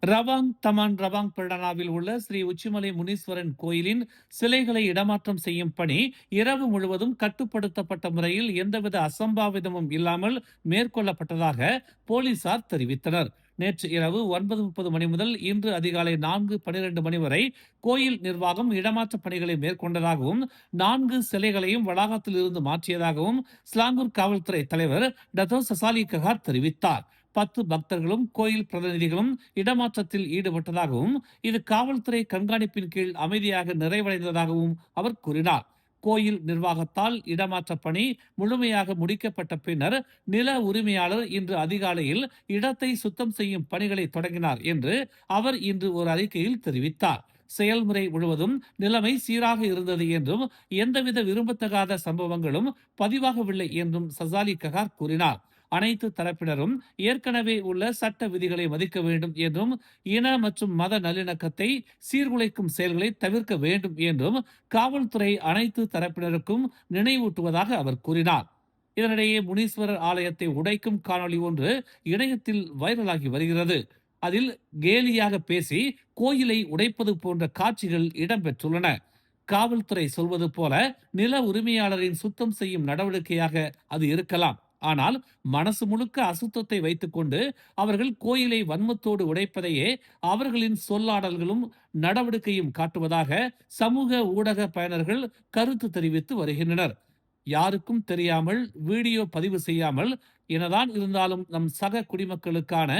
Rawang Taman Rawang பிரணாவில் உள்ள ஸ்ரீ உச்சிமலை முனீஸ்வரன் கோயிலின் சிலைகளை இடமாற்றம் செய்யும் பணி இரவு முழுவதும் கட்டுப்படுத்தப்பட்ட முறையில் எந்தவித அசம்பாவிதமும் இல்லாமல் மேற்கொள்ளப்பட்டதாக போலீசார் தெரிவித்தனர். நேற்று இரவு 9:30 மணி முதல் இன்று அதிகாலை 4:12 மணி வரை கோயில் நிர்வாகம் இடமாற்ற பணிகளை மேற்கொண்டதாகவும் 4 சிலைகளையும் வளாகத்தில் இருந்து மாற்றியதாகவும் ஸ்லாங்கூர் காவல்துறை தலைவர் டத்தோ சசாலி ககார் தெரிவித்தார். 10 பக்தர்களும் கோயில் பிரதிநிதிகளும் இடமாற்றத்தில் ஈடுபட்டதாகவும் இது காவல்துறை கண்காணிப்பின் கீழ் அமைதியாக நிறைவடைந்ததாகவும் அவர் கூறினார். கோயில் நிர்வாகத்தால் இடமாற்ற பணி முழுமையாக முடிக்கப்பட்ட பின்னர் நில உரிமையாளர் இன்று அதிகாலையில் இடத்தை சுத்தம் செய்யும் பணிகளை தொடங்கினார் என்று அவர் இன்று ஒரு அறிக்கையில் தெரிவித்தார். செயல்முறை முழுவதும் நிலைமை சீராக இருந்தது என்றும் எந்தவித விரும்பத்தகாத சம்பவங்களும் பதிவாகவில்லை என்றும் சசாலி ககார் கூறினார். அனைத்து தரப்பினரும் ஏற்கனவே உள்ள சட்ட விதிகளை மதிக்க வேண்டும் என்றும் இன மற்றும் மத நல்லிணக்கத்தை சீர்குலைக்கும் செயல்களை தவிர்க்க வேண்டும் என்றும் காவல்துறை அனைத்து தரப்பினருக்கும் நினைவூட்டுவதாக அவர் கூறினார். இதனிடையே முனீஸ்வரர் ஆலயத்தை உடைக்கும் காணொலி ஒன்று இணையத்தில் வைரலாகி வருகிறது. அதில் கேலியாக பேசி கோயிலை உடைப்பது போன்ற காட்சிகள் இடம்பெற்றுள்ளன. காவல்துறை சொல்வது போல நில உரிமையாளரின் சுத்தம் செய்யும் நடவடிக்கையாக அது இருக்கலாம். ஆனால் மனசு முழுக்க அசுத்தத்தை வைத்துக்கொண்டு அவர்கள் கோயிலை வன்மத்தோடு உடைப்பதையே அவர்களின் சொல்லாடல்களும் நடவடிக்கையும் காட்டுவதாக சமூக ஊடக பயனர்கள் கருத்து தெரிவித்து வருகின்றனர். யாருக்கும் தெரியாமல் வீடியோ பதிவு செய்யாமல் என்னதான் இருந்தாலும் நம் சக குடிமக்களுக்கான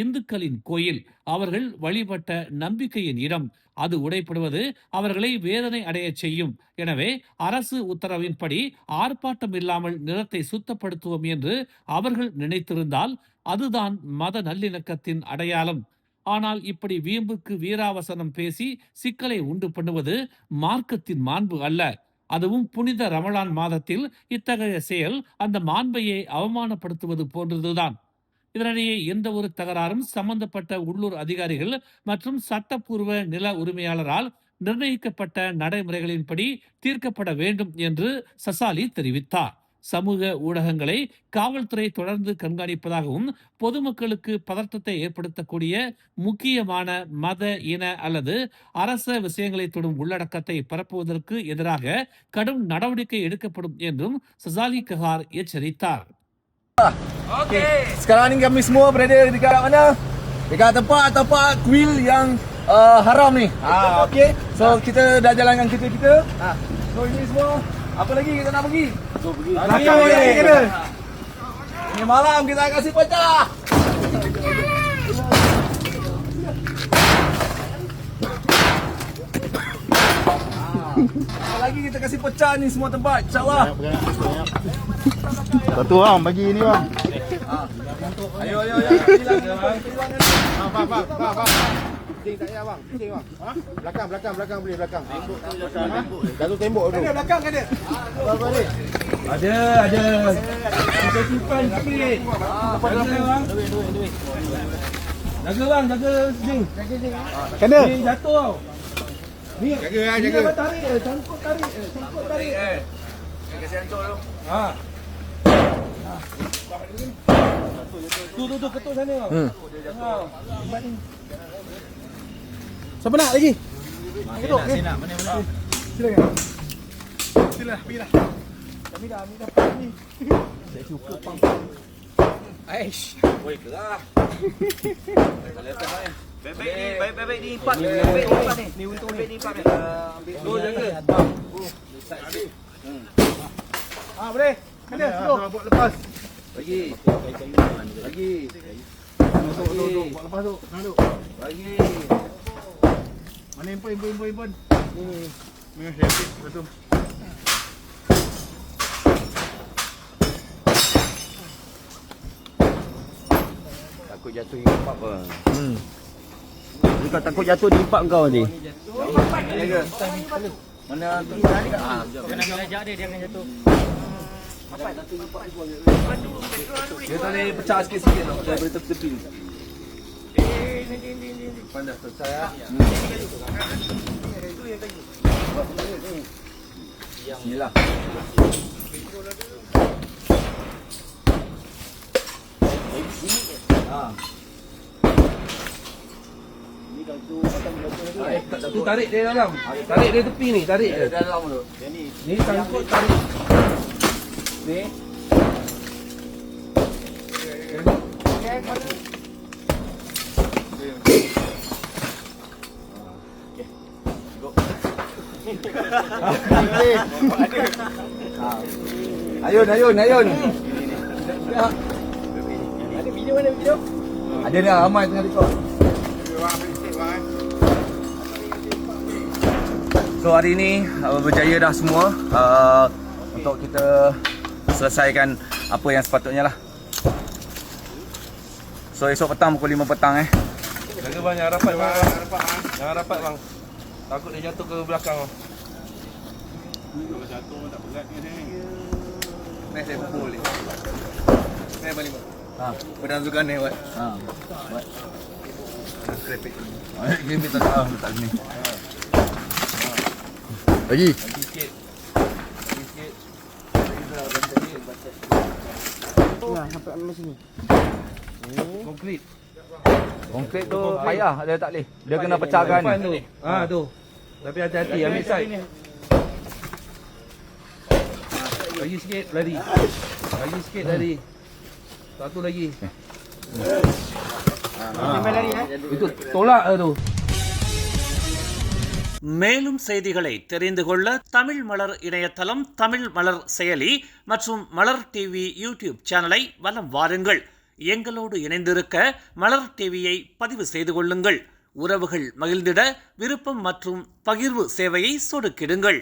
இந்துக்களின் கோயில், அவர்கள் வழிபட்ட நம்பிக்கையின் இடம், அது உடைப்படுவது அவர்களை வேதனை அடைய செய்யும். எனவே அரசு உத்தரவின்படி ஆர்ப்பாட்டம் இல்லாமல் நிலத்தை சுத்தப்படுத்துவோம் என்று அவர்கள் நினைத்திருந்தால் அதுதான் மத நல்லிணக்கத்தின் அடையாளம். ஆனால் இப்படி வீம்புக்கு வீராவசனம் பேசி சிக்கலை உண்டு பண்ணுவது மார்க்கத்தின் மாண்பு அல்ல. அதுவும் புனித ரமலான் மாதத்தில் இத்தகைய செயல் அந்த மாண்பையை அவமானப்படுத்துவது போன்றதுதான். இதனிடையே எந்த ஒரு தகராறும் சம்பந்தப்பட்ட உள்ளூர் அதிகாரிகள் மற்றும் சட்டப்பூர்வ நில உரிமையாளரால் நிர்ணயிக்கப்பட்ட நடைமுறைகளின்படி தீர்க்கப்பட வேண்டும் என்று சசாலி தெரிவித்தார். சமூக ஊடகங்களை காவல்துறை தொடர்ந்து கண்காணிப்பதாகவும் பொதுமக்களுக்கு பதற்றத்தை ஏற்படுத்தக்கூடிய முக்கியமான மத இன அல்லது அரச விஷயங்களை தொடும் உள்ளடக்கத்தை பரப்புவதற்கு எதிராக கடும் நடவடிக்கை எடுக்கப்படும் என்றும் சசாலி ககார் எச்சரித்தார். Okay. Sekarang ni kami semua berada dekat mana? Dekat tempat kuil yang haram ni. Okey. So kita dah jalankan kereta kita. So ini semua apa lagi kita nak pergi? Pergi. Kita. Ni malam kita akan kasi pecah. Apa lagi kita kasi pecah ni semua tempat insya-Allah. Satu bang, bagi ini bang. Ayo. Bang. Kucing tak payah bang. Kucing bang. Belakang boleh belakang. Jatuh tembok dulu. Ada belakang ada. Balik. Ada. Kita simpan sikit. Dapat bang. Jaga kucing. Kena. Ni jatuh tau. Ni jaga. Tarik. Sangkut tarik. Kasi hancur tu. Tu ketuk sana. Siapa nak lagi? Ketuk. Nak mana boleh. Sila, pergilah. Kami dah ni. Saya suka pang. Aish. Oi, gerak. Baik ni empat. Ni untuk ni empat ni. Ambil jaga. Boleh. Mana? Buat lepas. Bagi. Duduk. Buat lepas tu. Duduk. Bagi. Mana impun. Ni happy betul. Takut jatuh impak apa? Kau takut jatuh di impak kau ni. Jaga. Mana tu tadi kat? Jangan ajak dia akan jatuh. Dia tak boleh pecah sikit-sikit tau. Dia boleh tepi ni. Pandai selesai ya. Bismillah. Tu tarik dia dalam. Tarik dia tepi ni, tarik dia. Dalam dulu. Ni sangkut tarik. Ni. Ayun. Ada video mana video? Ada dah ramai tengah record. So hari ni berjaya dah semua untuk kita selesaikan apa yang sepatutnya lah. So esok petang pukul 5 petang Jaga bang, jangan rapat bang. Jangan rapat bang. Takut dia jatuh ke belakang bang. Kalau jatuh tak berat ni. Ni saya pukul ni. Ni balik. Pedang sukan ni buat. Buat. Krepek. Ini tak letak ni. Lagi. Sikit. Nah, sampai mana sini? Konkret. Konkret tu payah dia tak boleh. Dia kena pecahkan. Depan tu. Tu. Tapi hati-hati ambil side. Lagi sikit lari. Satu lagi. Sampai lari Itu tolak tu. மேலும் செய்திகளை தெரிந்து கொள்ள தமிழ் மலர் இணையதளம், தமிழ் மலர் செயலி மற்றும் மலர் TV YouTube சேனலை வலம் வாருங்கள். எங்களோடு இணைந்திருக்க மலர் டிவியை பதிவு செய்து கொள்ளுங்கள். உறவுகள் மகிழ்ந்திட விருப்பம் மற்றும் பகிர்வு சேவையை சொடுக்கிடுங்கள்.